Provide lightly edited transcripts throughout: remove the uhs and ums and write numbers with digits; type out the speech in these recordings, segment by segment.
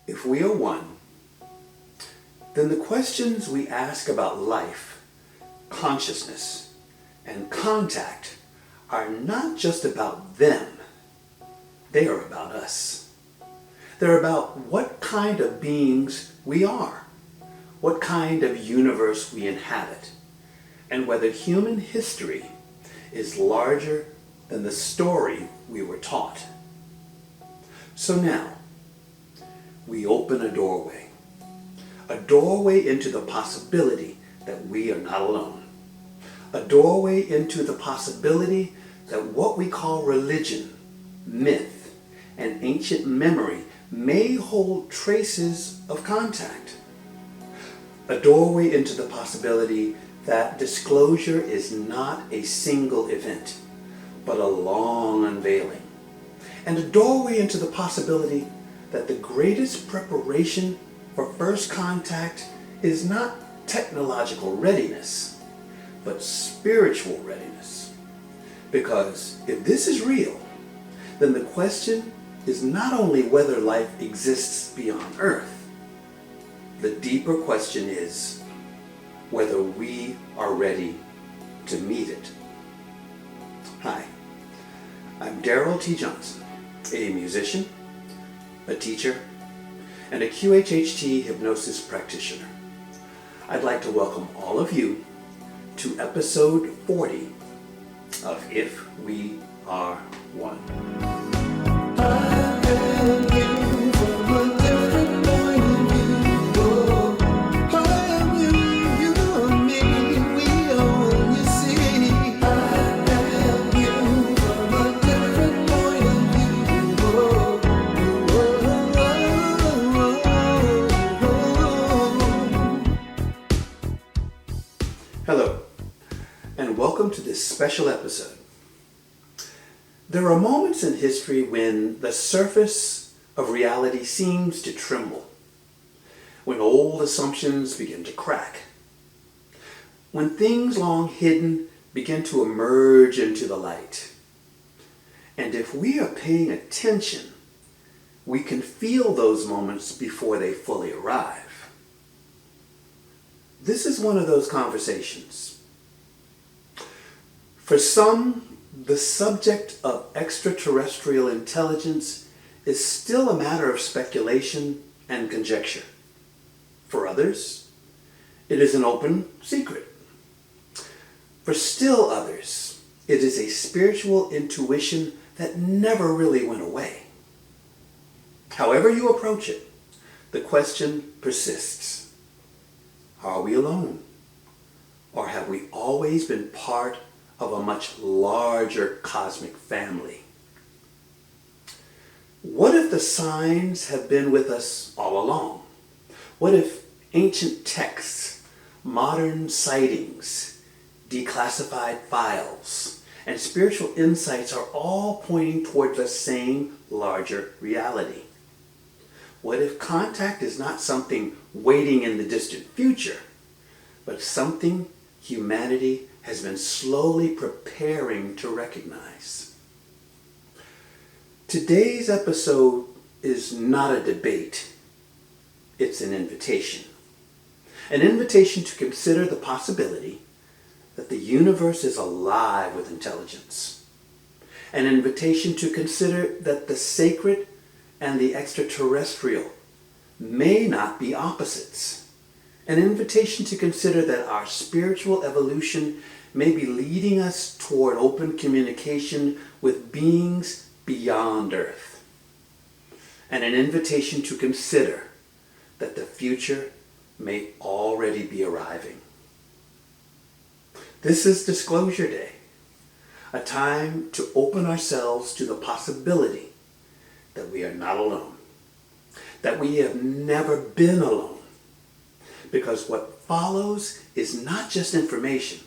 If we are one, then the questions we ask about life, consciousness, and contact are not just about them. They are about us. They're about what kind of beings we are, what kind of universe we inhabit, and whether human history is larger than the story we were taught. So now, we open a doorway into the possibility that we are not alone, a doorway into the possibility that what we call religion, myth, and ancient memory may hold traces of contact, a doorway into the possibility that disclosure is not a single event, but a long unveiling, and a doorway into the possibility that the greatest preparation for first contact is not technological readiness, but spiritual readiness. Because if this is real, then the question is not only whether life exists beyond Earth. The deeper question is whether we are ready to meet it. Hi, I'm Darrell T. Johnson, a musician, a teacher, and a QHHT hypnosis practitioner. I'd like to welcome all of you to episode 40 of If We Are One. Hello, and welcome to this special episode. There are moments in history when the surface of reality seems to tremble, when old assumptions begin to crack, when things long hidden begin to emerge into the light. And if we are paying attention, we can feel those moments before they fully arrive. This is one of those conversations. For some, the subject of extraterrestrial intelligence is still a matter of speculation and conjecture. For others, it is an open secret. For still others, it is a spiritual intuition that never really went away. However you approach it, the question persists. Are we alone? Or have we always been part of a much larger cosmic family? What if the signs have been with us all along? What if ancient texts, modern sightings, declassified files, and spiritual insights are all pointing toward the same larger reality? What if contact is not something waiting in the distant future, but something humanity has been slowly preparing to recognize? Today's episode is not a debate. It's an invitation. An invitation to consider the possibility that the universe is alive with intelligence. An invitation to consider that the sacred and the extraterrestrial may not be opposites. An invitation to consider that our spiritual evolution may be leading us toward open communication with beings beyond Earth. And an invitation to consider that the future may already be arriving. This is Disclosure Day, a time to open ourselves to the possibility that we are not alone, that we have never been alone, because what follows is not just information,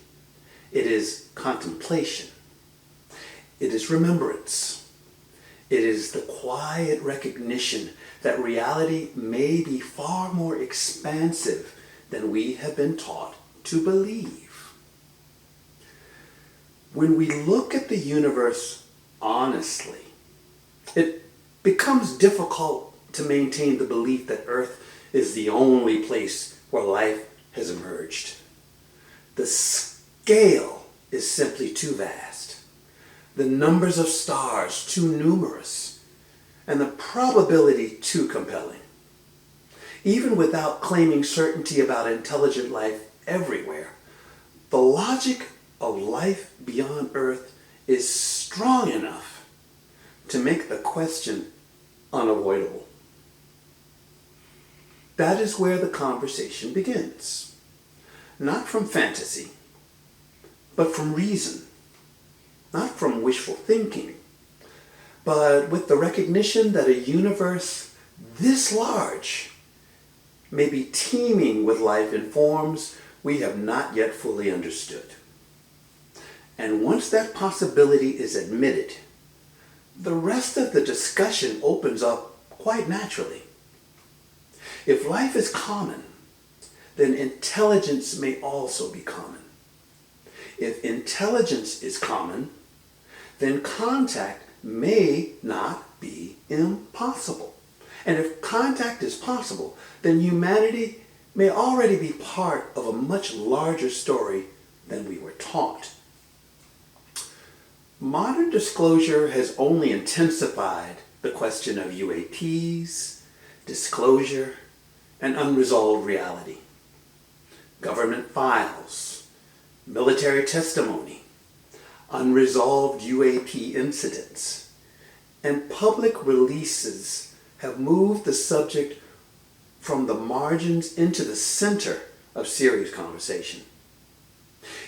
it is contemplation, it is remembrance, it is the quiet recognition that reality may be far more expansive than we have been taught to believe. When we look at the universe honestly, it becomes difficult to maintain the belief that Earth is the only place where life has emerged. The scale is simply too vast, the numbers of stars too numerous, and the probability too compelling. Even without claiming certainty about intelligent life everywhere, the logic of life beyond Earth is strong enough to make the question unavoidable. That is where the conversation begins. Not from fantasy, but from reason. Not from wishful thinking, but with the recognition that a universe this large may be teeming with life in forms we have not yet fully understood. And once that possibility is admitted, the rest of the discussion opens up quite naturally. If life is common, then intelligence may also be common. If intelligence is common, then contact may not be impossible. And if contact is possible, then humanity may already be part of a much larger story than we were taught. Modern disclosure has only intensified the question of UAPs, disclosure, and unresolved reality. Government files, military testimony, unresolved UAP incidents, and public releases have moved the subject from the margins into the center of serious conversation.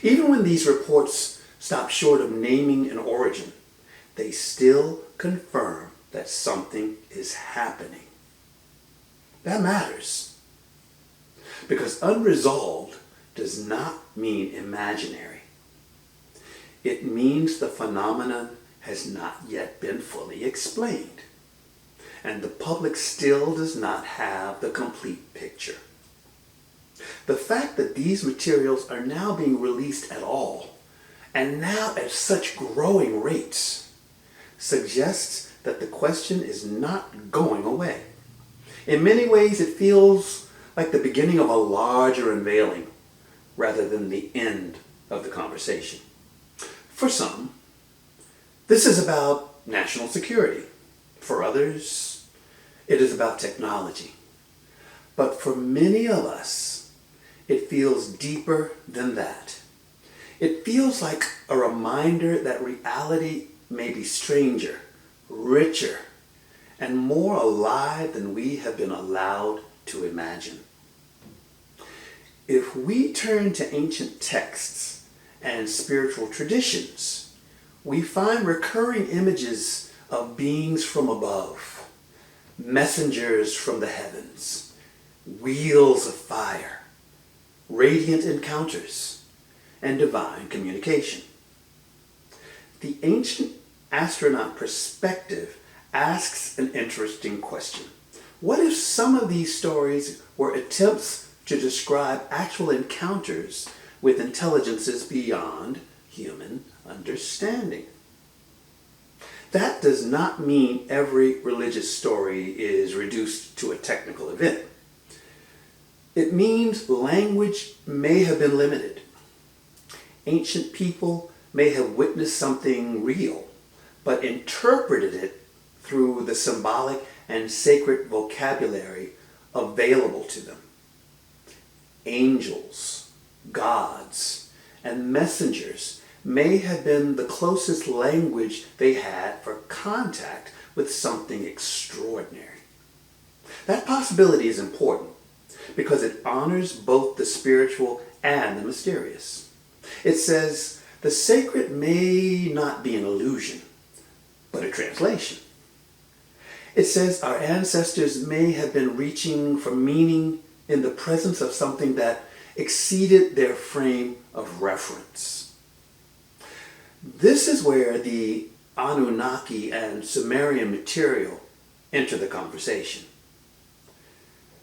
Even when these reports stop short of naming an origin, they still confirm that something is happening. That matters, because unresolved does not mean imaginary. It means the phenomenon has not yet been fully explained, and the public still does not have the complete picture. The fact that these materials are now being released at all, and now at such growing rates, suggests that the question is not going away. In many ways, it feels like the beginning of a larger unveiling rather than the end of the conversation. For some, this is about national security. For others, it is about technology. But for many of us, it feels deeper than that. It feels like a reminder that reality may be stranger, richer, and more alive than we have been allowed to imagine. If we turn to ancient texts and spiritual traditions, we find recurring images of beings from above, messengers from the heavens, wheels of fire, radiant encounters, and divine communication. The ancient astronaut perspective asks an interesting question. What if some of these stories were attempts to describe actual encounters with intelligences beyond human understanding? That does not mean every religious story is reduced to a technical event. It means language may have been limited. Ancient people may have witnessed something real, but interpreted it through the symbolic and sacred vocabulary available to them. Angels, gods, and messengers may have been the closest language they had for contact with something extraordinary. That possibility is important because it honors both the spiritual and the mysterious. It says the sacred may not be an illusion, but a translation. It says our ancestors may have been reaching for meaning in the presence of something that exceeded their frame of reference. This is where the Anunnaki and Sumerian material enter the conversation.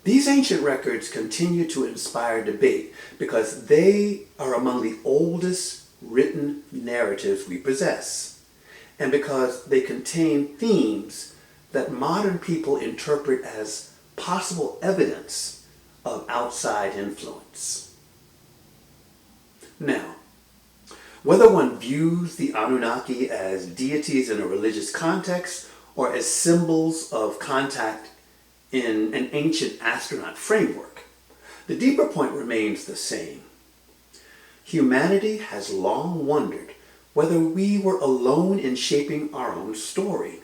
These ancient records continue to inspire debate because they are among the oldest written narratives we possess, and because they contain themes that modern people interpret as possible evidence of outside influence. Now, whether one views the Anunnaki as deities in a religious context or as symbols of contact in an ancient astronaut framework, the deeper point remains the same. Humanity has long wondered whether we were alone in shaping our own story.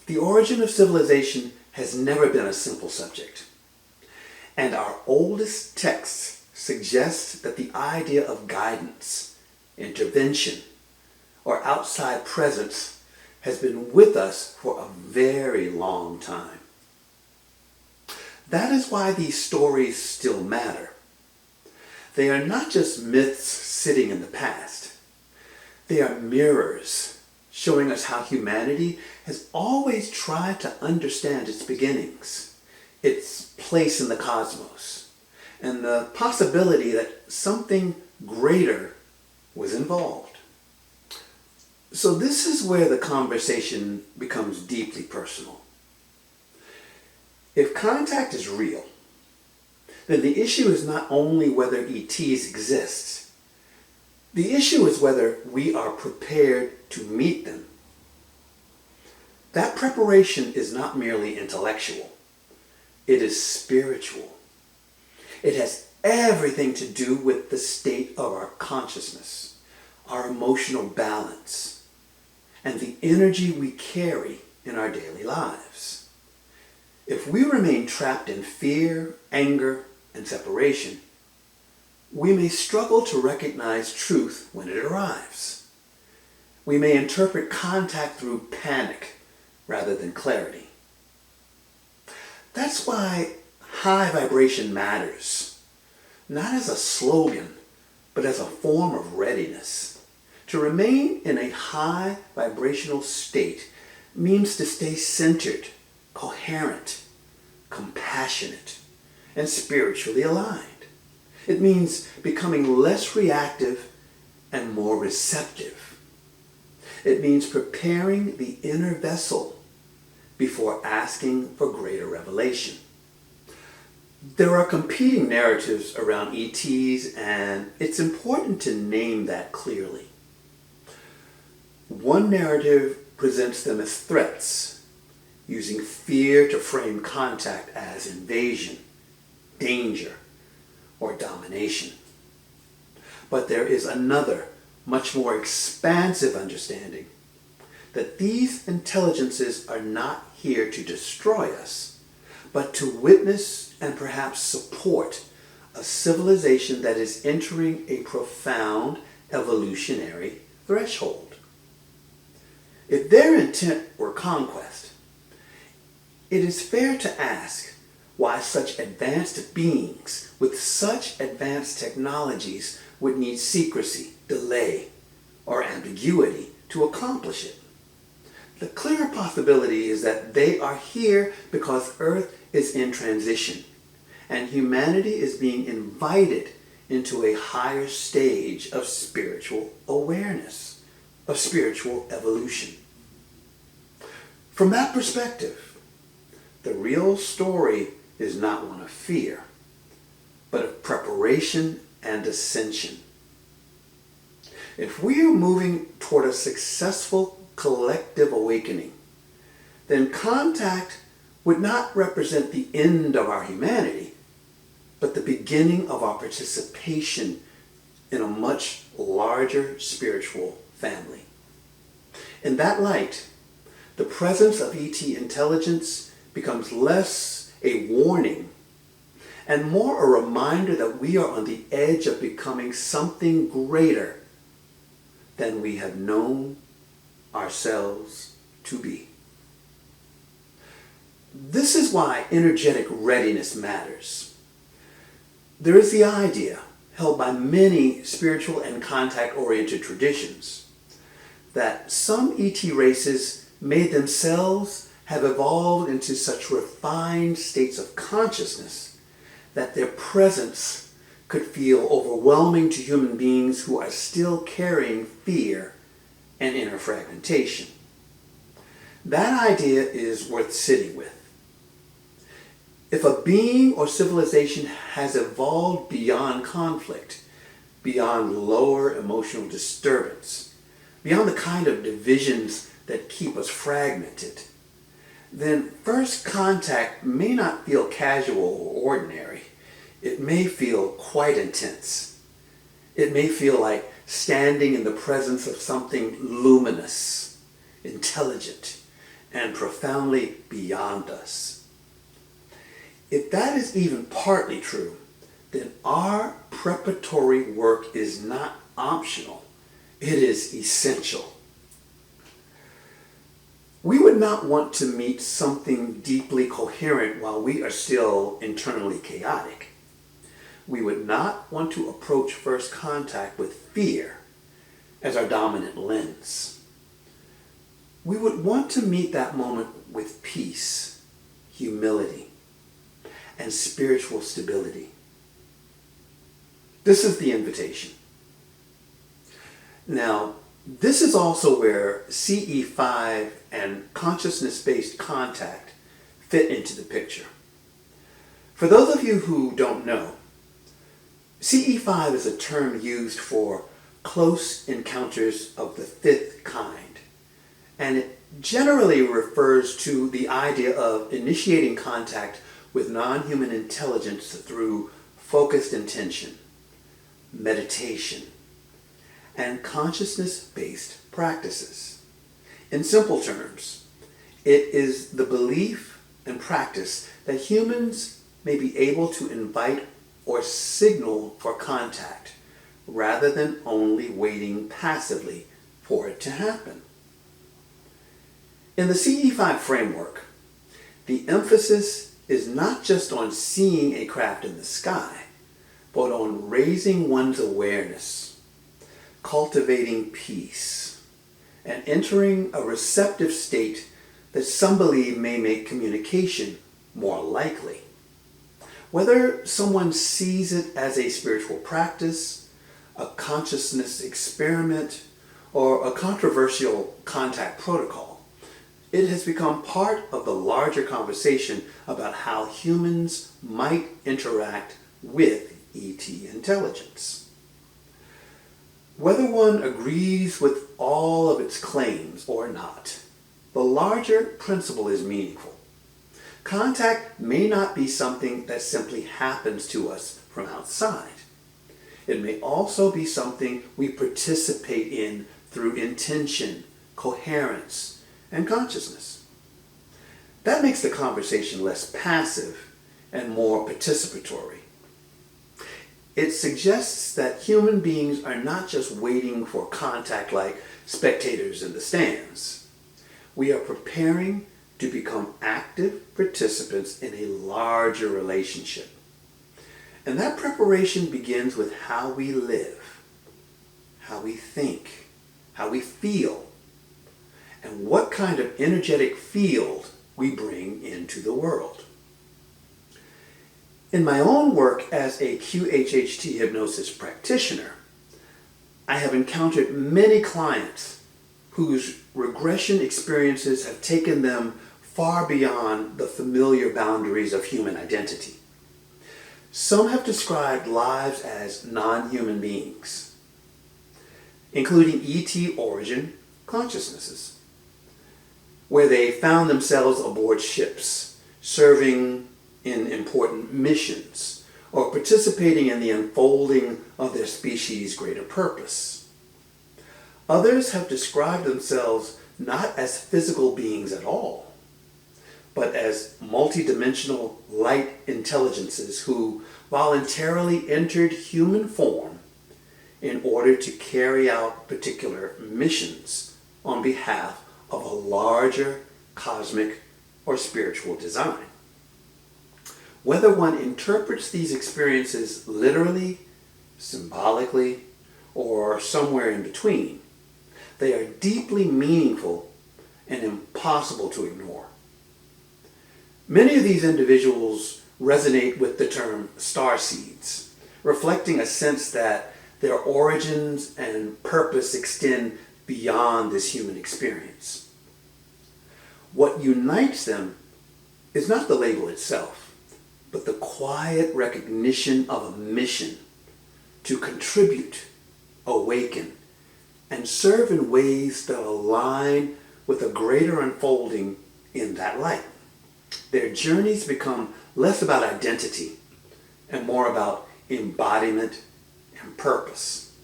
The origin of civilization has never been a simple subject, and our oldest texts suggest that the idea of guidance, intervention, or outside presence has been with us for a very long time. That is why these stories still matter. They are not just myths sitting in the past. They are mirrors showing us how humanity has always tried to understand its beginnings, its place in the cosmos, and the possibility that something greater was involved. So this is where the conversation becomes deeply personal. If contact is real, then the issue is not only whether ETs exist. The issue is whether we are prepared to meet them. That preparation is not merely intellectual. It is spiritual. It has everything to do with the state of our consciousness, our emotional balance, and the energy we carry in our daily lives. If we remain trapped in fear, anger, and separation, we may struggle to recognize truth when it arrives. We may interpret contact through panic rather than clarity. That's why high vibration matters, not as a slogan, but as a form of readiness. To remain in a high vibrational state means to stay centered, coherent, compassionate, and spiritually aligned. It means becoming less reactive and more receptive. It means preparing the inner vessel before asking for greater revelation. There are competing narratives around ETs, and it's important to name that clearly. One narrative presents them as threats, using fear to frame contact as invasion, danger, or domination. But there is another, much more expansive understanding that these intelligences are not here to destroy us, but to witness and perhaps support a civilization that is entering a profound evolutionary threshold. If their intent were conquest, it is fair to ask why such advanced beings with such advanced technologies would need secrecy, delay, or ambiguity to accomplish it. The clear possibility is that they are here because Earth is in transition, and humanity is being invited into a higher stage of spiritual awareness, of spiritual evolution. From that perspective, the real story is not one of fear, but of preparation and ascension. If we are moving toward a successful collective awakening, then contact would not represent the end of our humanity, but the beginning of our participation in a much larger spiritual family. In that light, the presence of ET intelligence becomes less a warning and more a reminder that we are on the edge of becoming something greater than we have known ourselves to be. This is why energetic readiness matters. There is the idea, held by many spiritual and contact-oriented traditions, that some ET races may themselves have evolved into such refined states of consciousness that their presence could feel overwhelming to human beings who are still carrying fear and inner fragmentation. That idea is worth sitting with. If a being or civilization has evolved beyond conflict, beyond lower emotional disturbance, beyond the kind of divisions that keep us fragmented, then first contact may not feel casual or ordinary. It may feel quite intense. It may feel like standing in the presence of something luminous, intelligent, and profoundly beyond us. If that is even partly true, then our preparatory work is not optional. It is essential. We would not want to meet something deeply coherent while we are still internally chaotic. We would not want to approach first contact with fear as our dominant lens. We would want to meet that moment with peace, humility, and spiritual stability. This is the invitation. Now, this is also where CE5 and consciousness-based contact fit into the picture. For those of you who don't know, CE5 is a term used for close encounters of the fifth kind, and it generally refers to the idea of initiating contact with non-human intelligence through focused intention, meditation, and consciousness-based practices. In simple terms, it is the belief and practice that humans may be able to invite or signal for contact rather than only waiting passively for it to happen. In the CE5 framework, the emphasis is not just on seeing a craft in the sky, but on raising one's awareness, cultivating peace, and entering a receptive state that some believe may make communication more likely. Whether someone sees it as a spiritual practice, a consciousness experiment, or a controversial contact protocol, it has become part of the larger conversation about how humans might interact with ET intelligence. Whether one agrees with all of its claims or not, the larger principle is meaningful. Contact may not be something that simply happens to us from outside. It may also be something we participate in through intention, coherence, and consciousness. That makes the conversation less passive and more participatory. It suggests that human beings are not just waiting for contact like spectators in the stands. We are preparing to become active participants in a larger relationship. And that preparation begins with how we live, how we think, how we feel, and what kind of energetic field we bring into the world. In my own work as a QHHT hypnosis practitioner, I have encountered many clients whose regression experiences have taken them far beyond the familiar boundaries of human identity. Some have described lives as non-human beings, including ET origin consciousnesses, where they found themselves aboard ships, serving in important missions, or participating in the unfolding of their species' greater purpose. Others have described themselves not as physical beings at all, but as multidimensional light intelligences who voluntarily entered human form in order to carry out particular missions on behalf of a larger cosmic or spiritual design. Whether one interprets these experiences literally, symbolically, or somewhere in between, they are deeply meaningful and impossible to ignore. Many of these individuals resonate with the term starseeds, reflecting a sense that their origins and purpose extend beyond this human experience. What unites them is not the label itself, but the quiet recognition of a mission to contribute, awaken, and serve in ways that align with a greater unfolding in that light. Their journeys become less about identity and more about embodiment and purpose.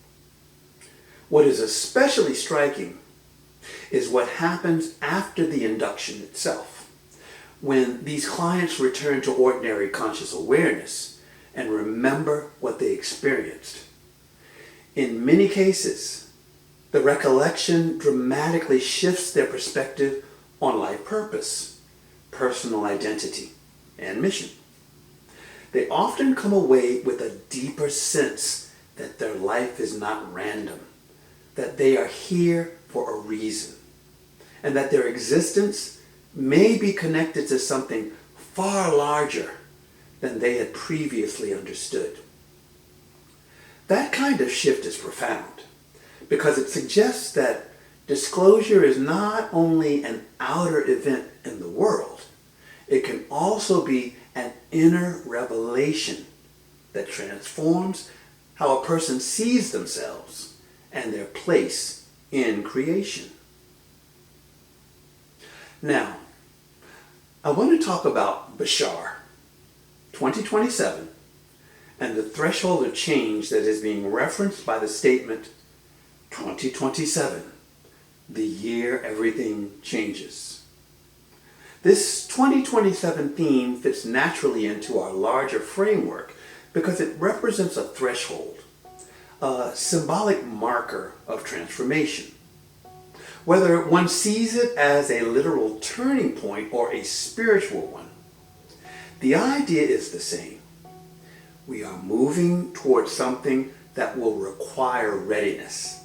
What is especially striking is what happens after the induction itself, when these clients return to ordinary conscious awareness and remember what they experienced. In many cases, the recollection dramatically shifts their perspective on life purpose, personal identity, and mission. They often come away with a deeper sense that their life is not random, that they are here for a reason, and that their existence may be connected to something far larger than they had previously understood. That kind of shift is profound because it suggests that disclosure is not only an outer event in the world, it can also be an inner revelation that transforms how a person sees themselves and their place in creation. Now, I want to talk about Bashar 2027 and the threshold of change that is being referenced by the statement 2027, the year everything changes. This 2027 theme fits naturally into our larger framework because it represents a threshold, a symbolic marker of transformation. Whether one sees it as a literal turning point or a spiritual one, the idea is the same. We are moving towards something that will require readiness.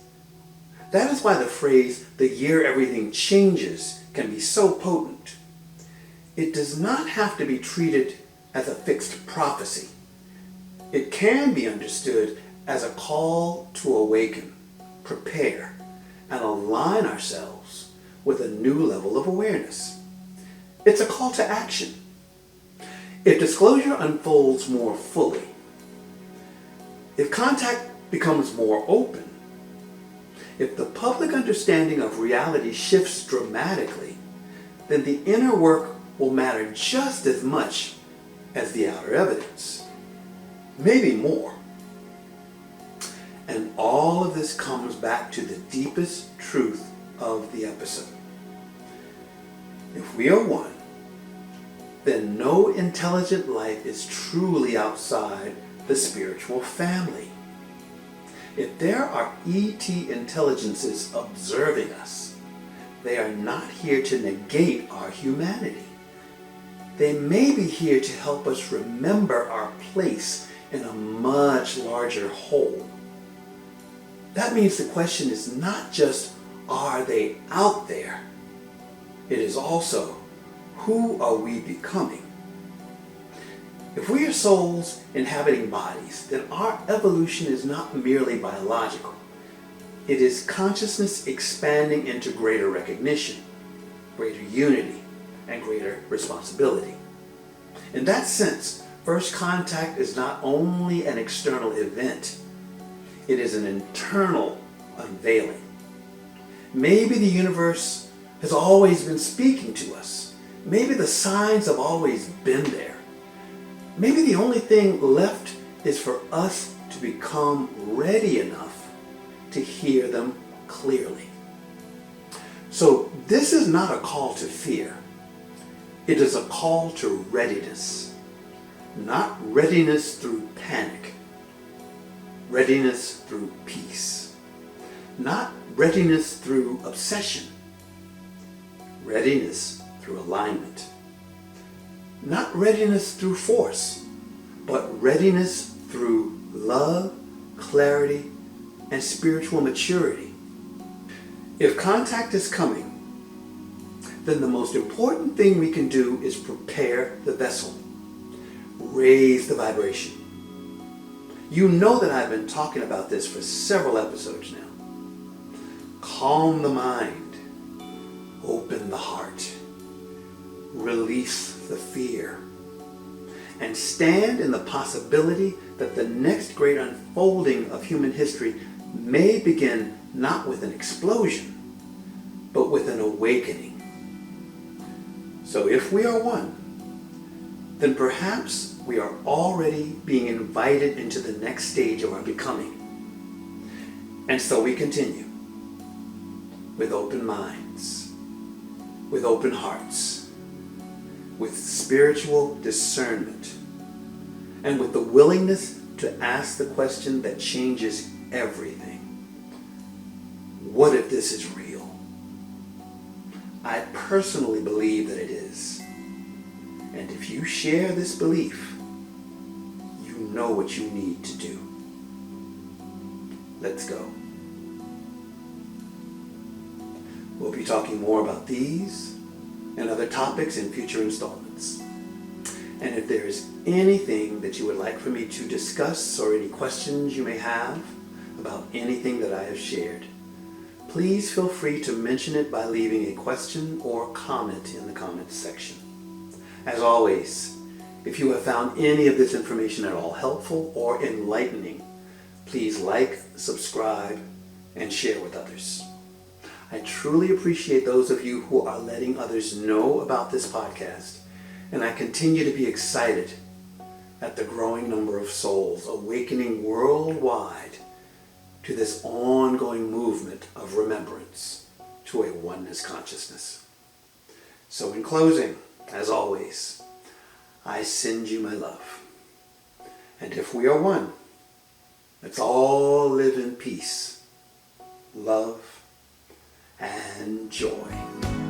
That is why the phrase, the year everything changes, can be so potent. It does not have to be treated as a fixed prophecy. It can be understood as a call to awaken, prepare, and align ourselves with a new level of awareness. It's a call to action. If disclosure unfolds more fully, if contact becomes more open, if the public understanding of reality shifts dramatically, then the inner work will matter just as much as the outer evidence, maybe more. And all of this comes back to the deepest truth of the episode. If we are one, then no intelligent life is truly outside the spiritual family. If there are ET intelligences observing us, they are not here to negate our humanity. They may be here to help us remember our place in a much larger whole. That means the question is not just, are they out there? It is also, who are we becoming? If we are souls inhabiting bodies, then our evolution is not merely biological. It is consciousness expanding into greater recognition, greater unity, and greater responsibility. In that sense, first contact is not only an external event, it is an internal unveiling. Maybe the universe has always been speaking to us. Maybe the signs have always been there. Maybe the only thing left is for us to become ready enough to hear them clearly. So this is not a call to fear. It is a call to readiness. Not readiness through panic. Readiness through peace. Not readiness through obsession. Readiness through alignment. Not readiness through force, but readiness through love, clarity, and spiritual maturity. If contact is coming, then the most important thing we can do is prepare the vessel. Raise the vibration. You know that I've been talking about this for several episodes now. Calm the mind. Open the heart. release the fear, and stand in the possibility that the next great unfolding of human history may begin not with an explosion, but with an awakening. So if we are one, then perhaps we are already being invited into the next stage of our becoming. And so we continue with open minds, with open hearts, with spiritual discernment, and with the willingness to ask the question that changes everything. What if this is real? I personally believe that it is. And if you share this belief, you know what you need to do. Let's go. We'll be talking more about these and other topics in future installments. And if there is anything that you would like for me to discuss or any questions you may have about anything that I have shared, please feel free to mention it by leaving a question or comment in the comments section. As always, if you have found any of this information at all helpful or enlightening, please like, subscribe, and share with others. I truly appreciate those of you who are letting others know about this podcast, and I continue to be excited at the growing number of souls awakening worldwide to this ongoing movement of remembrance to a oneness consciousness. So in closing, as always, I send you my love. And if we are one, let's all live in peace, love, and joy.